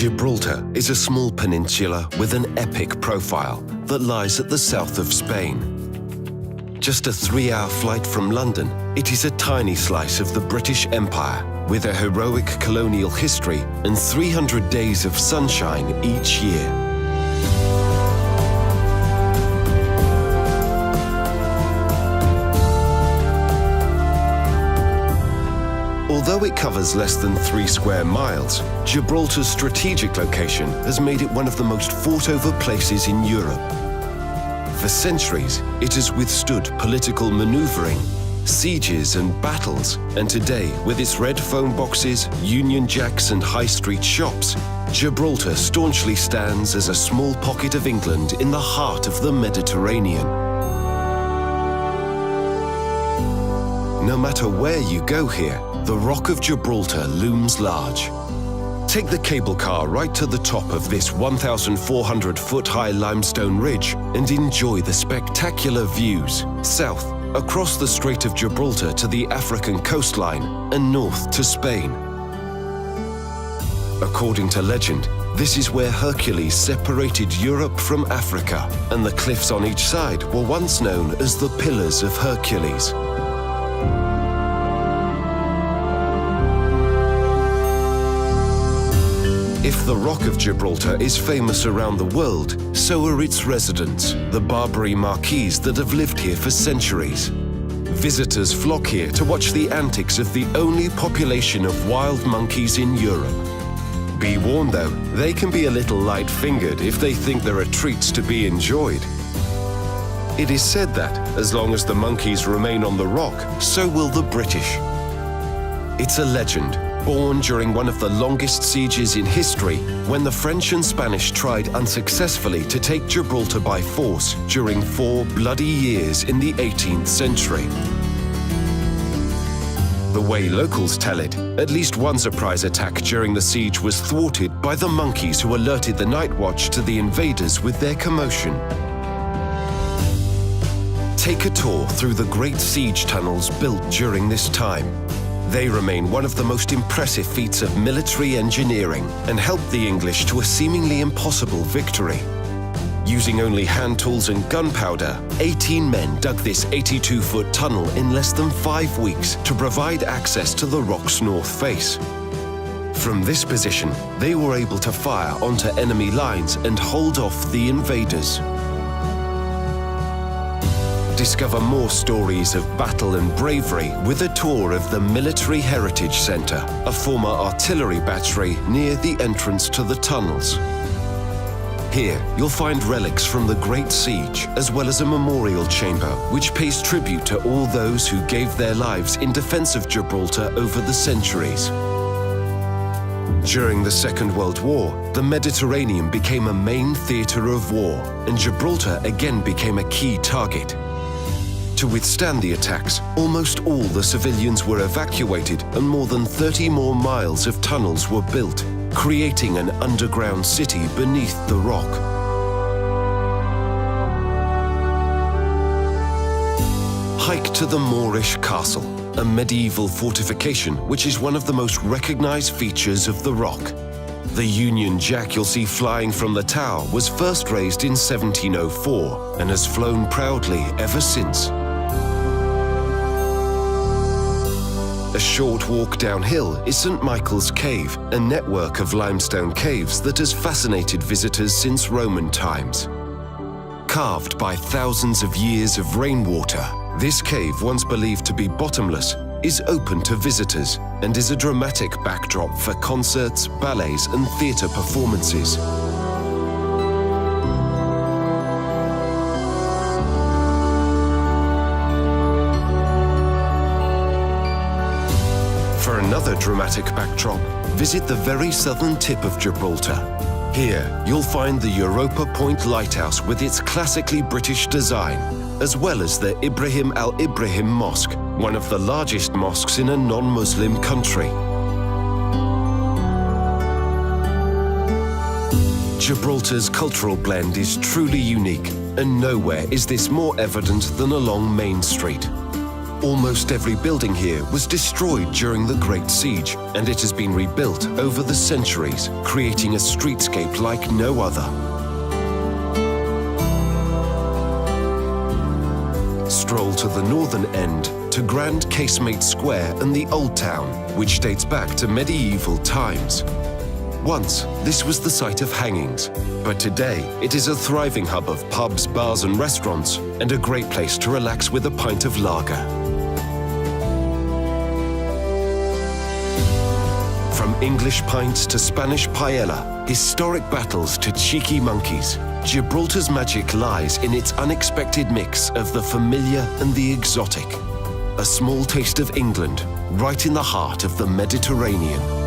Gibraltar is a small peninsula with an epic profile that lies at the south of Spain. Just a 3-hour flight from London, it is a tiny slice of the British Empire with a heroic colonial history and 300 days of sunshine each year. Although it covers less than 3 square miles, Gibraltar's strategic location has made it one of the most fought-over places in Europe. For centuries, it has withstood political maneuvering, sieges and battles, and today, with its red phone boxes, Union Jacks and high street shops, Gibraltar staunchly stands as a small pocket of England in the heart of the Mediterranean. No matter where you go here, the Rock of Gibraltar looms large. Take the cable car right to the top of this 1,400-foot-high limestone ridge and enjoy the spectacular views south, across the Strait of Gibraltar to the African coastline and north to Spain. According to legend, this is where Hercules separated Europe from Africa, and the cliffs on each side were once known as the Pillars of Hercules. If the Rock of Gibraltar is famous around the world, so are its residents, the Barbary Marquis that have lived here for centuries. Visitors flock here to watch the antics of the only population of wild monkeys in Europe. Be warned though, they can be a little light-fingered if they think there are treats to be enjoyed. It is said that, as long as the monkeys remain on the rock, so will the British. It's a legend, born during one of the longest sieges in history, when the French and Spanish tried unsuccessfully to take Gibraltar by force during 4 bloody years in the 18th century. The way locals tell it, at least one surprise attack during the siege was thwarted by the monkeys who alerted the night watch to the invaders with their commotion. Take a tour through the great siege tunnels built during this time. They remain one of the most impressive feats of military engineering and helped the English to a seemingly impossible victory. Using only hand tools and gunpowder, 18 men dug this 82-foot tunnel in less than 5 weeks to provide access to the rock's north face. From this position, they were able to fire onto enemy lines and hold off the invaders. Discover more stories of battle and bravery with a tour of the Military Heritage Centre, a former artillery battery near the entrance to the tunnels. Here, you'll find relics from the Great Siege, as well as a memorial chamber which pays tribute to all those who gave their lives in defence of Gibraltar over the centuries. During the Second World War, the Mediterranean became a main theatre of war, and Gibraltar again became a key target. To withstand the attacks, almost all the civilians were evacuated and more than 30 more miles of tunnels were built, creating an underground city beneath the rock. Hike to the Moorish Castle, a medieval fortification which is one of the most recognized features of the rock. The Union Jack you'll see flying from the tower was first raised in 1704 and has flown proudly ever since. A short walk downhill is St. Michael's Cave, a network of limestone caves that has fascinated visitors since Roman times. Carved by thousands of years of rainwater, this cave, once believed to be bottomless, is open to visitors and is a dramatic backdrop for concerts, ballets and theatre performances. For another dramatic backdrop, visit the very southern tip of Gibraltar. Here, you'll find the Europa Point Lighthouse with its classically British design, as well as the Ibrahim al-Ibrahim Mosque, one of the largest mosques in a non-Muslim country. Gibraltar's cultural blend is truly unique, and nowhere is this more evident than along Main Street. Almost every building here was destroyed during the Great Siege, and it has been rebuilt over the centuries, creating a streetscape like no other. Stroll to the northern end to Grand Casemate Square and the Old Town, which dates back to medieval times. Once, this was the site of hangings, but today it is a thriving hub of pubs, bars and restaurants, and a great place to relax with a pint of lager. From English pints to Spanish paella, historic battles to cheeky monkeys, Gibraltar's magic lies in its unexpected mix of the familiar and the exotic. A small taste of England, right in the heart of the Mediterranean.